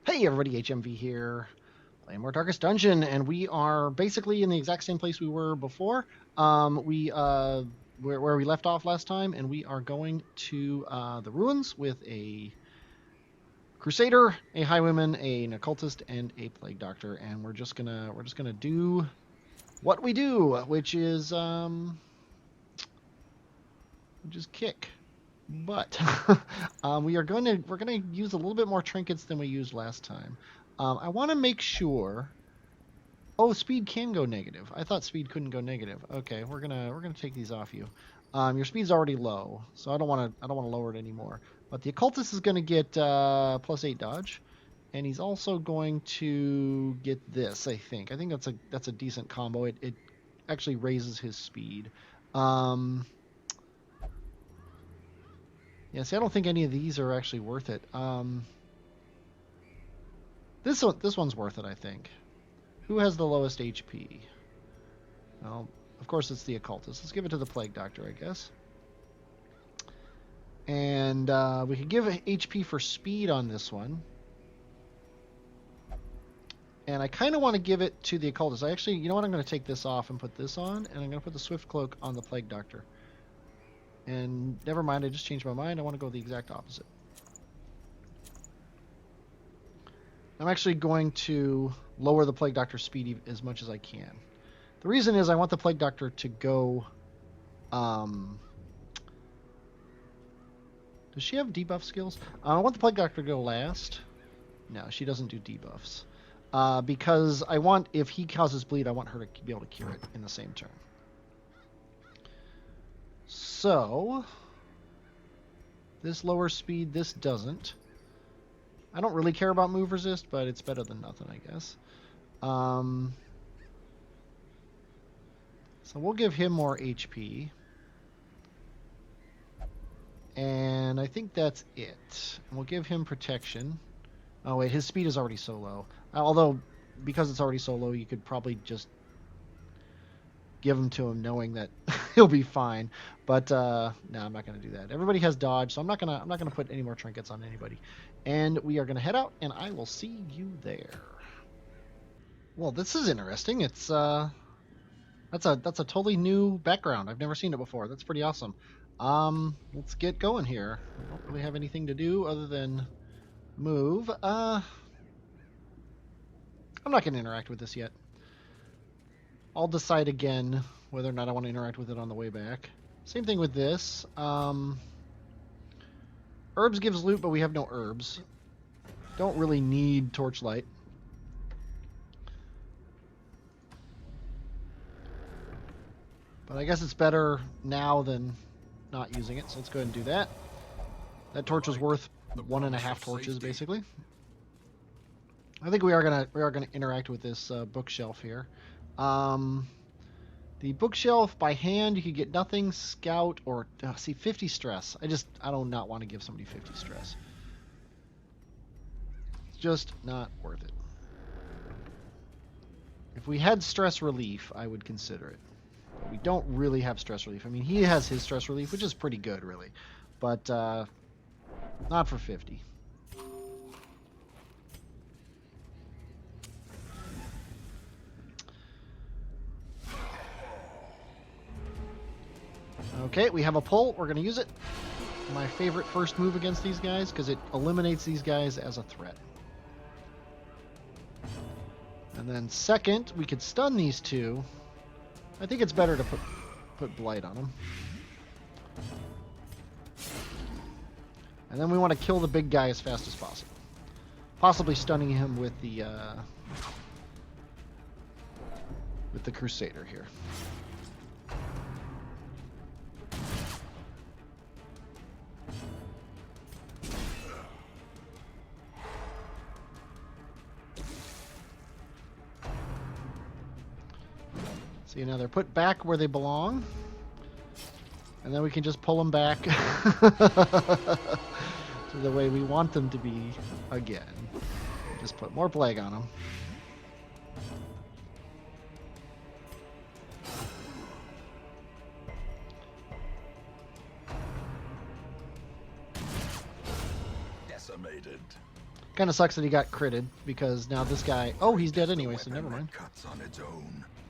Hey everybody, HMV here, playing more Darkest Dungeon, and we are basically in the exact same place we were before. Where we left off last time, and we are going to the ruins with a crusader, a highwayman, an occultist, and a plague doctor, and we're just gonna do what we do, which is just kick. But we're gonna use a little bit more trinkets than we used last time. I want to make sure. Oh, speed can go negative. I thought speed couldn't go negative. Okay, we're gonna take these off you. Your speed's already low, so I don't want to lower it anymore. But the occultist is gonna get +8 dodge, and he's also going to get this. I think that's a decent combo. It actually raises his speed. Yeah, see, I don't think any of these are actually worth it. This one's worth it, I think. Who has the lowest HP? Well, of course it's the occultist. Let's give it to the plague doctor, I guess. And we could give HP for speed on this one. And I kind of want to give it to the occultist. You know what? I'm going to take this off and put this on, and I'm going to put the swift cloak on the plague doctor. And never mind, I just changed my mind. I want to go the exact opposite. I'm actually going to lower the plague doctor's speed as much as I can. The reason is I want the plague doctor to go... does she have debuff skills? I want the plague doctor to go last. No, she doesn't do debuffs. Because I want, if he causes bleed, I want her to be able to cure it in the same turn. So, this lowers speed, this doesn't. I don't really care about move resist, but it's better than nothing, I guess. So we'll give him more HP. And I think that's it. And we'll give him protection. Oh wait, his speed is already so low. Although, because it's already so low, you could probably just give them to him knowing that he'll be fine. But no, I'm not going to do that. Everybody has dodge, so I'm not going to put any more trinkets on anybody. And we are going to head out, and I will see you there. Well, this is interesting. It's that's a totally new background. I've never seen it before. That's pretty awesome. Let's get going here. I don't really have anything to do other than move. I'm not going to interact with this yet. I'll decide again whether or not I want to interact with it on the way back. Same thing with this. Herbs gives loot, but we have no herbs. Don't really need torchlight. But I guess it's better now than not using it, so let's go ahead and do that. That torch was worth 1.5 torches, basically. I think we are gonna interact with this bookshelf here. The bookshelf by hand, you could get nothing, scout, or see 50 stress. I do not want to give somebody 50 stress. It's just not worth it. If we had stress relief, I would consider it. But we don't really have stress relief. I mean, he has his stress relief, which is pretty good, really. But not for 50. Okay, we have a pull. We're going to use it. My favorite first move against these guys, because it eliminates these guys as a threat. And then second, we could stun these two. I think it's better to put blight on them. And then we want to kill the big guy as fast as possible. Possibly stunning him with the Crusader here. See, now they're put back where they belong. And then we can just pull them back to the way we want them to be again. Just put more plague on them. Kind of sucks that he got critted, because now this guy... Oh, he's dead anyway, so never mind.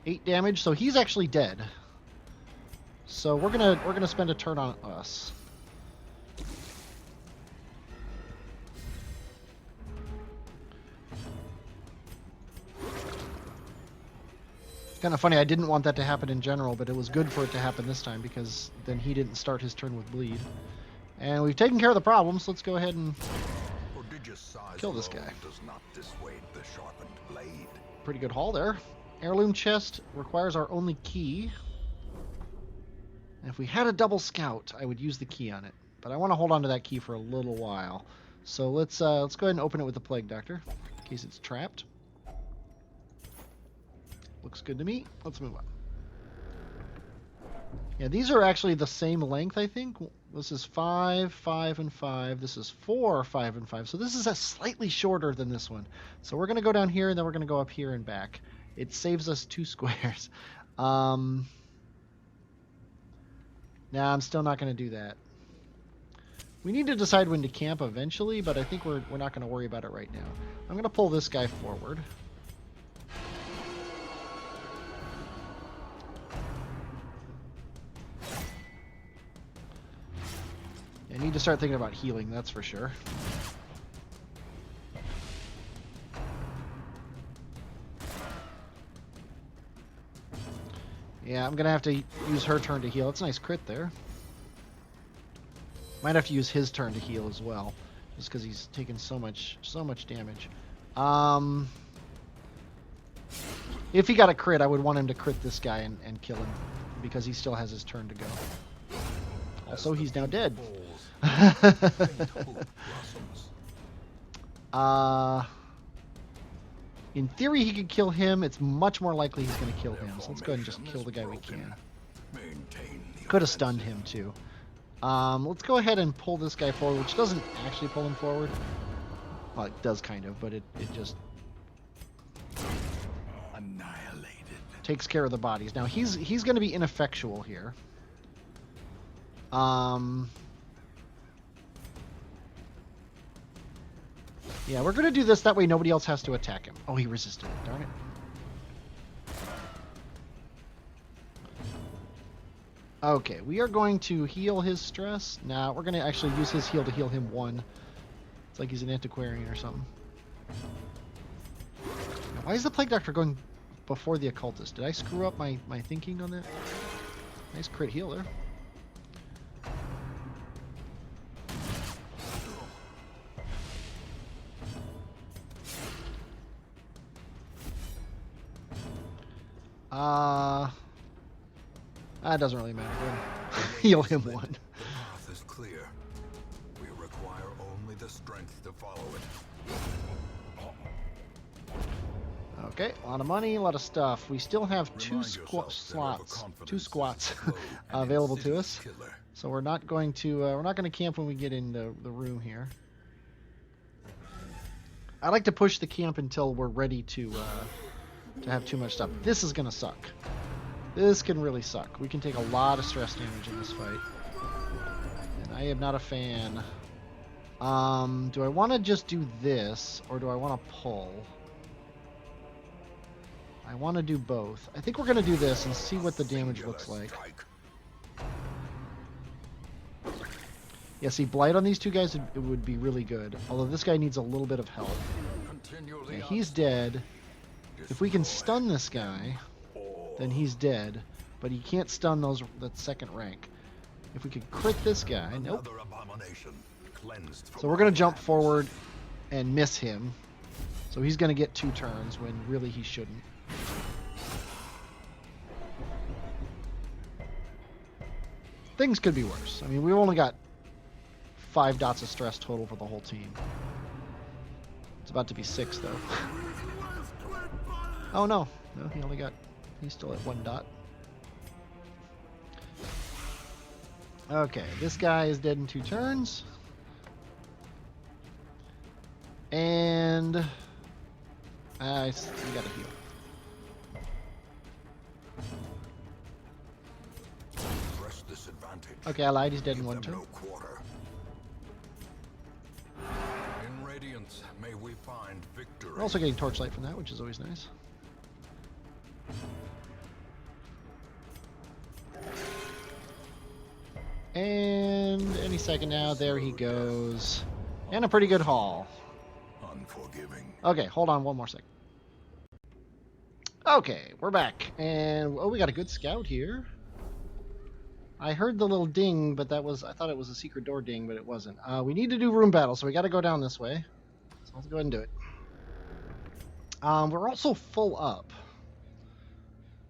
8 damage, so he's actually dead. So we're gonna spend a turn on us. Kind of funny, I didn't want that to happen in general, but it was good for it to happen this time, because then he didn't start his turn with bleed. And we've taken care of the problem, so let's go ahead and kill this guy. Pretty good haul there. Heirloom chest requires our only key. And if we had a double scout, I would use the key on it. But I want to hold on to that key for a little while. So let's go ahead and open it with the Plague Doctor, in case it's trapped. Looks good to me. Let's move on. Yeah, these are actually the same length, I think. This is 5, 5, and 5. This is 4, 5, and 5. So this is a slightly shorter than this one. So we're going to go down here, and then we're going to go up here and back. It saves us 2 squares. Nah, I'm still not going to do that. We need to decide when to camp eventually, but I think we're not going to worry about it right now. I'm going to pull this guy forward. I need to start thinking about healing, that's for sure. Yeah, I'm going to have to use her turn to heal. It's a nice crit there. Might have to use his turn to heal as well, just because he's taken so much damage. If he got a crit, I would want him to crit this guy and kill him, because he still has his turn to go. Also, he's now dead. In theory, he could kill him. It's much more likely he's going to kill him. So let's go ahead and just kill the guy we can. Could have stunned him too. Let's go ahead and pull this guy forward, which doesn't actually pull him forward. Well, it does kind of, but it just annihilated. Takes care of the bodies. Now he's going to be ineffectual here. Yeah, we're going to do this. That way nobody else has to attack him. Oh, he resisted it. Darn it. Okay, we are going to heal his stress. Nah, we're going to actually use his heal to heal him 1. It's like he's an antiquarian or something. Now, why is the Plague Doctor going before the Occultist? Did I screw up my thinking on that? Nice crit healer. That doesn't really matter. Heal him 1. The path is clear. We require only the strength to follow it. Okay, a lot of money, a lot of stuff. We still have 2 squats available to us. So we're not going to camp when we get in the room here. I like to push the camp until we're ready to have too much stuff. This is gonna suck. This can really suck. We can take a lot of stress damage in this fight. And I am not a fan. Do I want to just do this, or do I want to pull? I want to do both. I think we're going to do this and see what the damage looks like. Yeah, see, Blight on these 2 guys, it would be really good. Although this guy needs a little bit of help. Yeah, he's dead. If we can stun this guy, then he's dead. But he can't stun that second rank. If we could crit this guy, nope. So we're going to jump forward and miss him. So he's going to get 2 turns when really he shouldn't. Things could be worse. I mean, we've only got 5 dots of stress total for the whole team. It's about to be 6, though. Oh, no. No, he's still at 1 dot. Okay, this guy is dead in 2 turns. And we gotta heal. Okay, I lied. He's dead in 1 turn. In radiance, may we find victory. We're also getting torchlight from that, which is always nice. And any second now, there he goes. And a pretty good haul. Unforgiving. Okay, hold on one more second. Okay, we're back. And, oh, we got a good scout here. I heard the little ding, but that was, I thought it was a secret door ding, but it wasn't. We need to do room battle, so we got to go down this way. So let's go ahead and do it. We're also full up.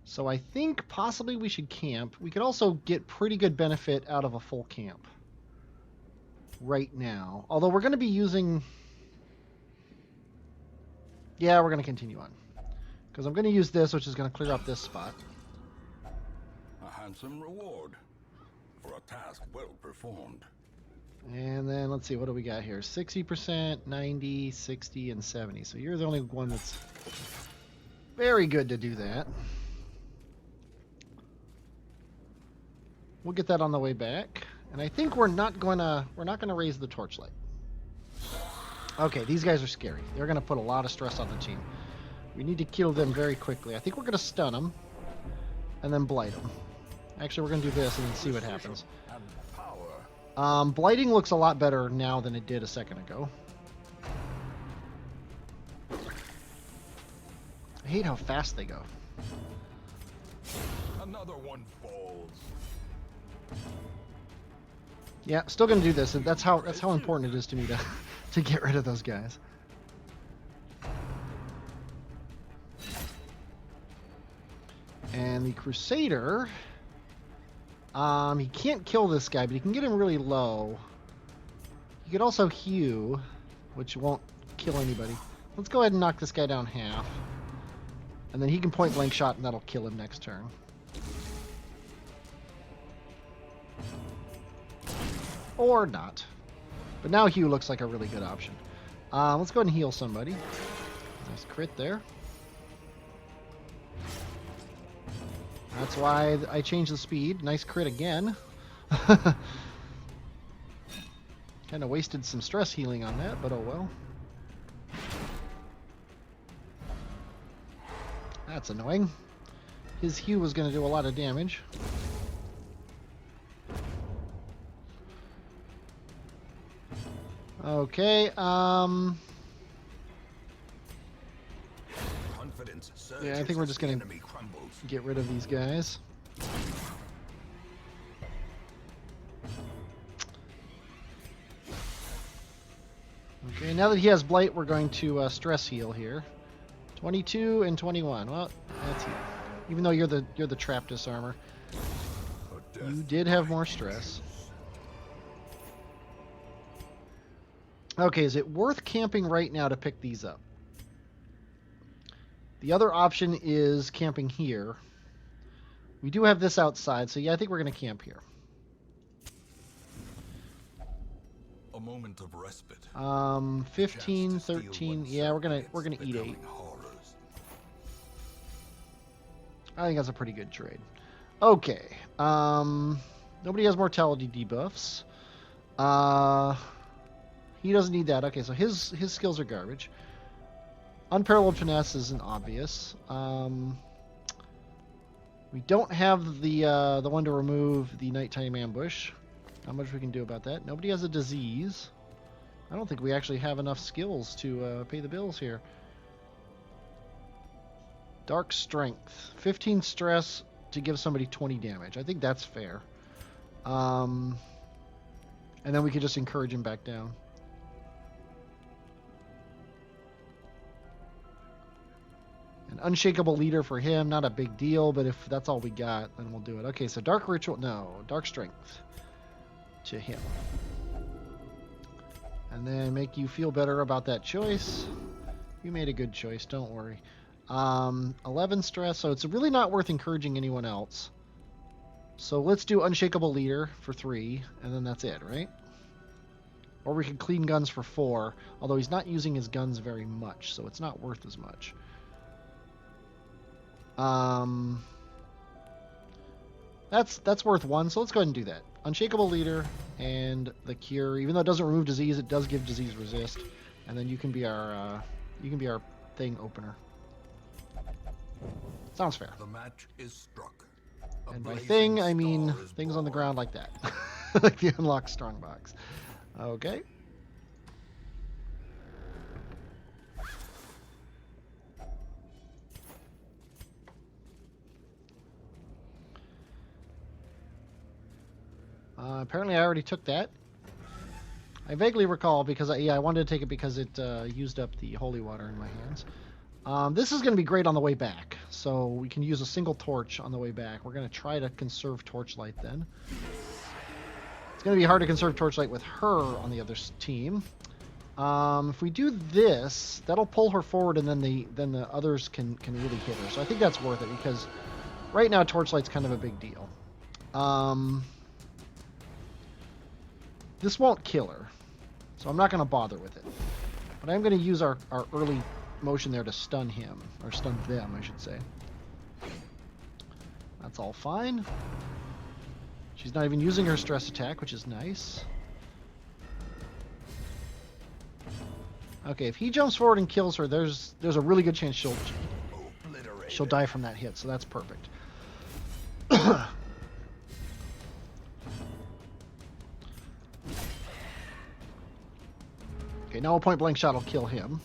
So I think possibly we should camp. We could also get pretty good benefit out of a full camp right now. Although we're going to be using... Yeah, we're going to continue on. Because I'm going to use this, which is going to clear up this spot. A handsome reward for a task well performed. And then let's see, what do we got here? 60%, 90, 60, and 70. So you're the only one that's very good to do that. We'll get that on the way back. And I think we're not gonna raise the torchlight. Okay, these guys are scary. They're gonna put a lot of stress on the team. We need to kill them very quickly. I think we're gonna stun them and then blight them. Actually, we're gonna do this and then see what happens. Blighting looks a lot better now than it did a second ago. I hate how fast they go. Another one falls. Yeah, still gonna do this, and that's how important it is to me to get rid of those guys. And the Crusader, he can't kill this guy, but he can get him really low. He could also hew, which won't kill anybody. Let's go ahead and knock this guy down half. And then he can point blank shot, and that'll kill him next turn. Or not. But now hew looks like a really good option. Let's go ahead and heal somebody. Nice crit there. That's why I changed the speed. Nice crit again. Kind of wasted some stress healing on that, but oh well. That's annoying. His hew was going to do a lot of damage. Okay, yeah, I think we're just going to get rid of these guys. Okay, now that he has Blight, we're going to stress heal here. 22 and 21. Well, that's heal. Even though you're the trap disarmer, you did have more stress. Okay, is it worth camping right now to pick these up? The other option is camping here. We do have this outside, so yeah, I think we're going to camp here. A moment of respite. 15, 13. Yeah, we're gonna eat 8. I think that's a pretty good trade. Okay. Nobody has mortality debuffs. He doesn't need that. Okay, so his skills are garbage. Unparalleled finesse isn't obvious. We don't have the one to remove the nighttime ambush. Not much we can do about that. Nobody has a disease. I don't think we actually have enough skills to pay the bills here. Dark strength. 15 stress to give somebody 20 damage. I think that's fair. And then we could just encourage him back down. An unshakable leader for him, not a big deal, but if that's all we got, then we'll do it. Okay, so dark ritual, no, dark strength to him. And then make you feel better about that choice. You made a good choice, don't worry. 11 stress, so it's really not worth encouraging anyone else. So let's do unshakable leader for 3, and then that's it, right? Or we could clean guns for 4, although he's not using his guns very much, so it's not worth as much. That's worth 1, so let's go ahead and do that. Unshakable leader and the cure, even though it doesn't remove disease, it does give disease resist. and then you can be our thing opener. Sounds fair. The match is struck. A And by blazing thing, I mean star is things on the born. ground like that. Like the unlock strongbox. Okay. Apparently I already took that. I vaguely recall because I wanted to take it because it used up the holy water in my hands. This is going to be great on the way back, so we can use a single torch on the way back. We're going to try to conserve torchlight then. It's going to be hard to conserve torchlight with her on the other team. If we do this, that'll pull her forward, and then the others can really hit her. So I think that's worth it because right now torchlight's kind of a big deal. This won't kill her, so I'm not going to bother with it. But I'm going to use our early motion there to stun him, or stun them, I should say. That's all fine. She's not even using her stress attack, which is nice. Okay, if he jumps forward and kills her, there's a really good chance she'll die from that hit, so that's perfect. Okay, now a point blank shot will kill him.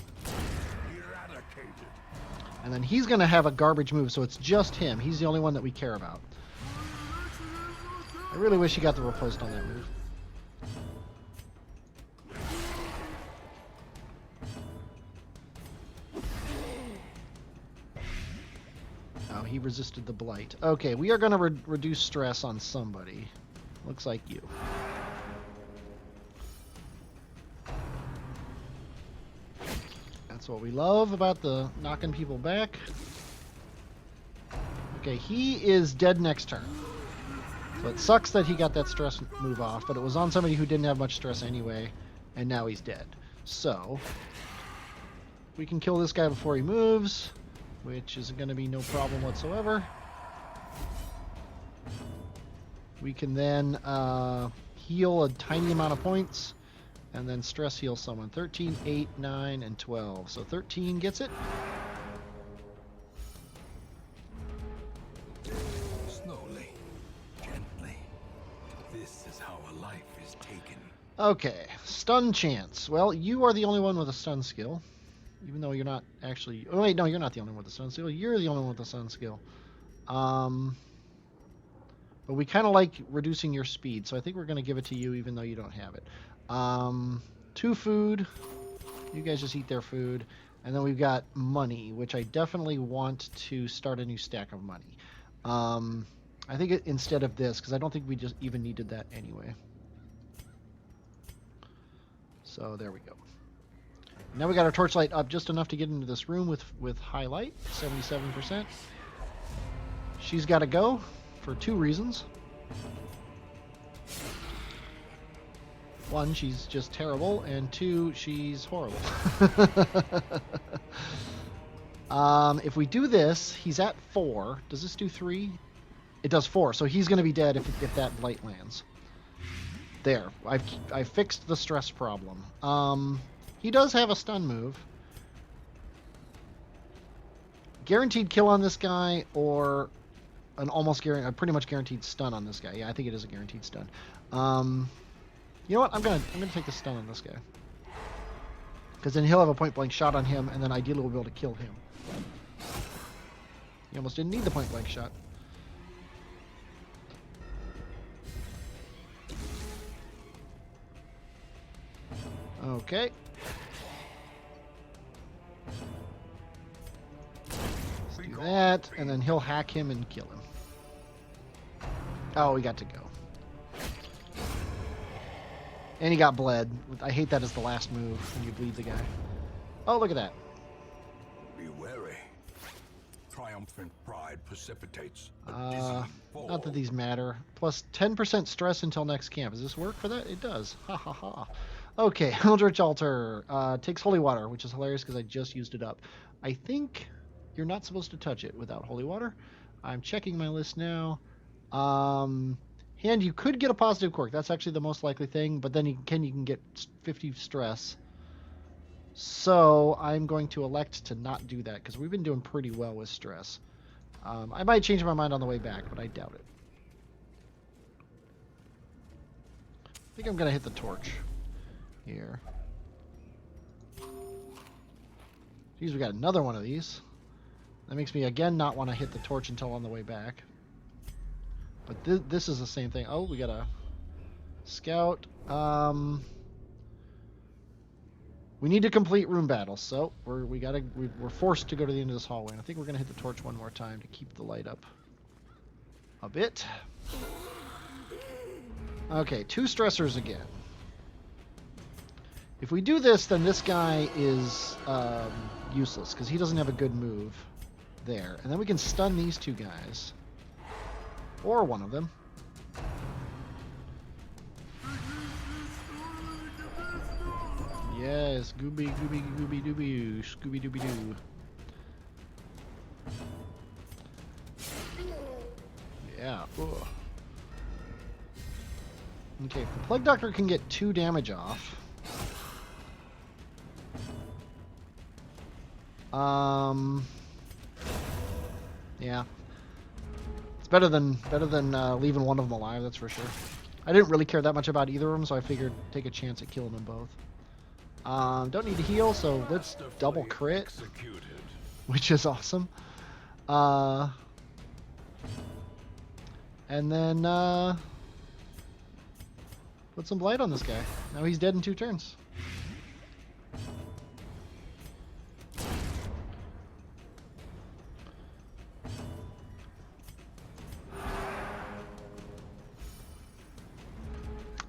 And then he's going to have a garbage move, so it's just him. He's the only one that we care about. I really wish he got the riposte on that move. Oh, he resisted the blight. Okay, we are going to reduce stress on somebody. Looks like you. That's what we love about the knocking people back. Okay, he is dead next turn. So it sucks that he got that stress move off, but it was on somebody who didn't have much stress anyway, and now he's dead. So, we can kill this guy before he moves, which is going to be no problem whatsoever. We can then heal a tiny amount of points, and then stress heal someone. 13, 8, 9, and 12. So 13 gets it. Slowly, gently. This is how a life is taken. Okay, stun chance. Well, you are the only one with a stun skill. Even though you're not actually... Oh, wait, no, you're not the only one with a stun skill. You're the only one with a stun skill. But we kind of like reducing your speed, so I think we're going to give it to you even though you don't have it. 2 food. You guys just eat their food. And then we've got money, which I definitely want to start a new stack of money. I think instead of this, because I don't think we just even needed that anyway. So there we go. Now we got our torchlight up just enough to get into this room with highlight, 77%. She's got to go for 2 reasons. One, she's just terrible, and 2, she's horrible. If we do this, he's at 4. Does this do 3? It does 4, so he's going to be dead if that blight lands. There, I've fixed the stress problem. He does have a stun move. Guaranteed kill on this guy, or an a pretty much guaranteed stun on this guy. Yeah, I think it is a guaranteed stun. You know what? I'm gonna take the stun on this guy, because then he'll have a point blank shot on him, and then ideally we'll be able to kill him. He almost didn't need the point blank shot. Okay. Let's do that, and then he'll hack him and kill him. Oh, we got to go. And he got bled. I hate that as the last move when you bleed the guy. Oh, look at that. Be wary. Triumphant pride precipitates a dizzying fall. Not that these matter. Plus 10% stress until next camp. Does this work for that? It does. Ha ha ha. Okay, Eldritch Altar takes holy water, which is hilarious because I just used it up. I think you're not supposed to touch it without holy water. I'm checking my list now. And you could get a positive quirk. That's actually the most likely thing, but then you can get 50 stress. So I'm going to elect to not do that because we've been doing pretty well with stress. I might change my mind on the way back, but I doubt it. I think I'm going to hit the torch here. Geez, we got another one of these. That makes me, again, not want to hit the torch until on the way back. But this is the same thing. Oh, we got a scout. We need to complete room battles, so we're forced to go to the end of this hallway. And I think we're going to hit the torch one more time to keep the light up a bit. Okay, 2 stressors again. If we do this, then this guy is useless because he doesn't have a good move there. And then we can stun these 2 guys. Or one of them. Yes, gooby dooby, scooby dooby doo. Yeah. Ugh. Okay, if the Plague Doctor can get 2 damage off. Yeah. It's better than leaving one of them alive, that's for sure. I didn't really care that much about either of them, so I figured take a chance at killing them both. Don't need to heal, so let's double crit, which is awesome. And then put some blight on this guy. Now he's dead in 2 turns.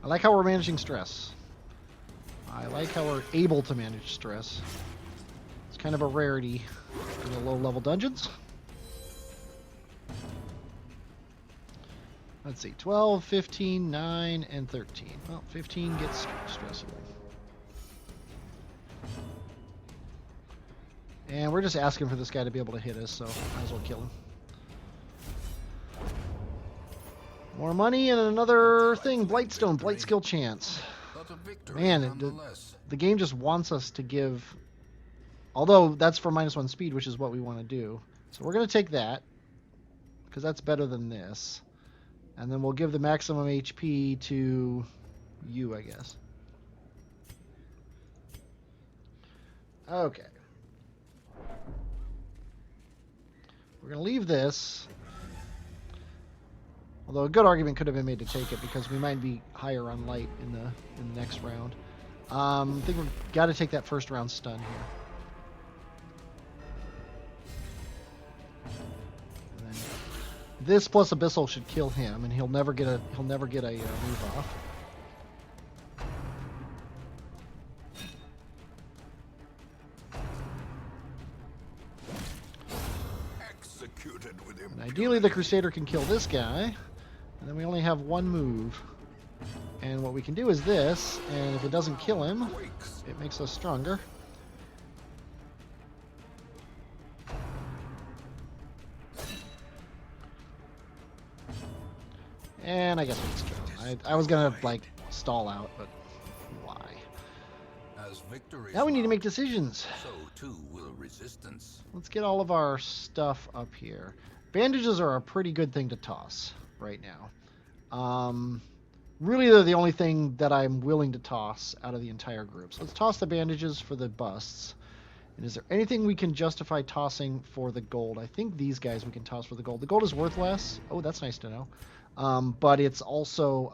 I like how we're managing stress. I like how we're able to manage stress. It's kind of a rarity in the low-level dungeons. Let's see, 12, 15, 9, and 13. Well, 15 gets stress away. And we're just asking for this guy to be able to hit us, so might as well kill him. More money and another thing, Blightstone, Blight skill chance. Man, the game just wants us to give... Although, that's for -1 speed, which is what we want to do. So we're going to take that, because that's better than this. And then we'll give the maximum HP to you, I guess. Okay. We're going to leave this. Although a good argument could have been made to take it because we might be higher on light in the next round. I think we've got to take that first round stun here. And then this plus Abyssal should kill him, and he'll never get a move off. Executed with him. And ideally, the Crusader can kill this guy. And then we only have 1 move. And what we can do is this, and if it doesn't kill him, it makes us stronger. And I guess we just kill him. I was gonna, like, stall out, but why? Now we need to make decisions. So too will resistance. Let's get all of our stuff up here. Bandages are a pretty good thing to toss right now. Really, they're the only thing that I'm willing to toss out of the entire group. So let's toss the bandages for the busts. And is there anything we can justify tossing for the gold? I think these guys we can toss for the gold. The gold is worth less. Oh, that's nice to know. But it's also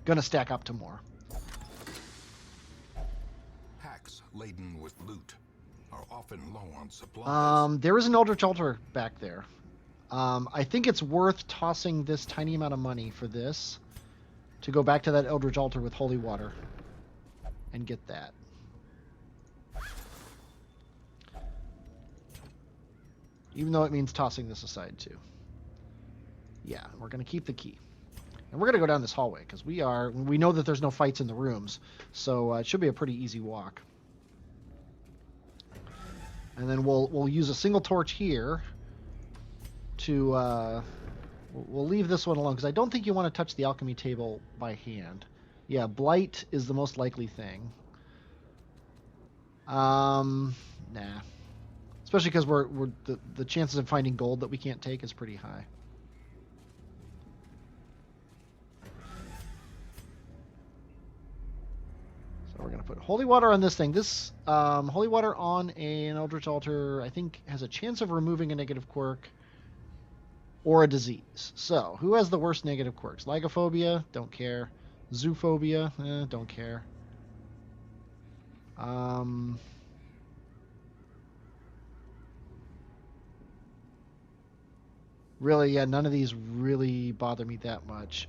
going to stack up to more. Packs laden with loot are often low on supplies. There is an Eldritch Altar back there. I think it's worth tossing this tiny amount of money for this to go back to that Eldritch Altar with holy water and get that. Even though it means tossing this aside too. Yeah, we're going to keep the key. And we're going to go down this hallway because we know that there's no fights in the rooms. So it should be a pretty easy walk. And then we'll use a single torch here to we'll leave this one alone because I don't think you want to touch the alchemy table by hand. Yeah, blight is the most likely thing. Nah. Especially because the chances of finding gold that we can't take is pretty high. So we're gonna put holy water on this thing. This holy water on an eldritch altar, I think, has a chance of removing a negative quirk or a disease. So who has the worst negative quirks? Lygophobia, don't care. Zoophobia, don't care. Really, yeah, none of these really bother me that much.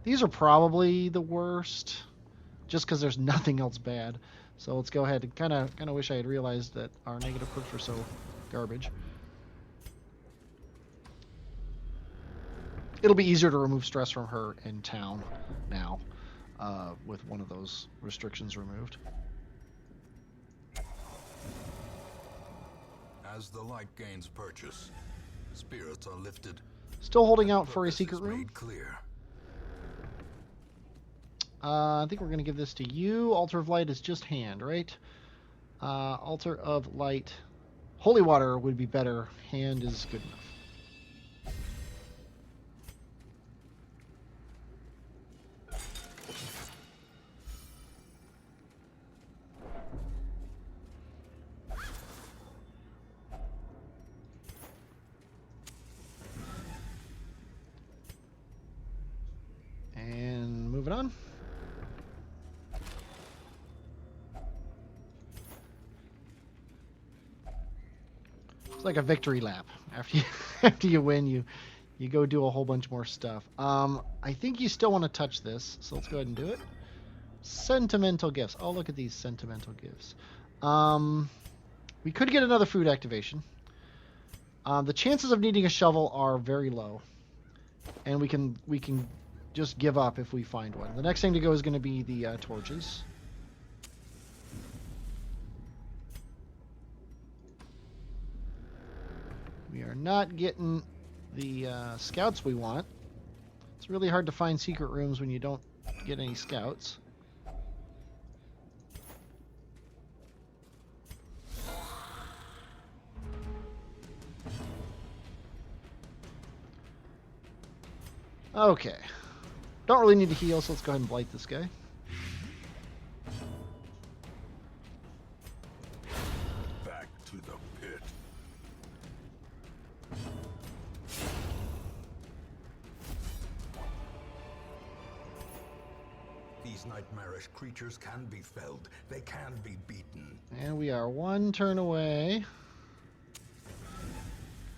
These are probably the worst, just because there's nothing else bad. So let's go ahead and kind of wish I had realized that our negative quirks were so garbage. It'll be easier to remove stress from her in town now, with one of those restrictions removed. As the light gains purchase, spirits are lifted. Still holding out for a secret room. Made clear. I think we're going to give this to you. Altar of Light is just hand, right? Altar of Light. Holy Water would be better. Hand is good enough. And moving on. It's like a victory lap. After you win, you go do a whole bunch more stuff. I think you still want to touch this, so let's go ahead and do it. Sentimental gifts. Oh, look at these sentimental gifts. We could get another food activation. The chances of needing a shovel are very low, and we can just give up if we find one. The next thing to go is going to be the torches. We are not getting the scouts we want. It's really hard to find secret rooms when you don't get any scouts. Okay. Don't really need to heal, so let's go ahead and blight this guy. Back to the pit. These nightmarish creatures can be felled. They can be beaten. And we are one turn away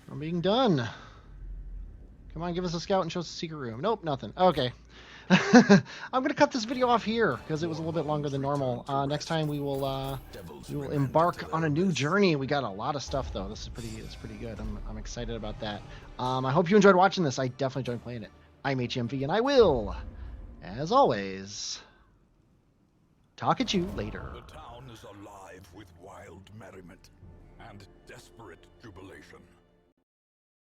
from being done. Come on, give us a scout and show us a secret room. Nope, nothing. Okay. I'm going to cut this video off here because it was a little bit longer than normal. Next time we will embark on a new journey. We got a lot of stuff though. It's pretty good. I'm excited about that. I hope you enjoyed watching this. I definitely enjoyed playing it. I'm HMV and I will, as always, talk at you later. The town is alive with wild merriment and desperate jubilation.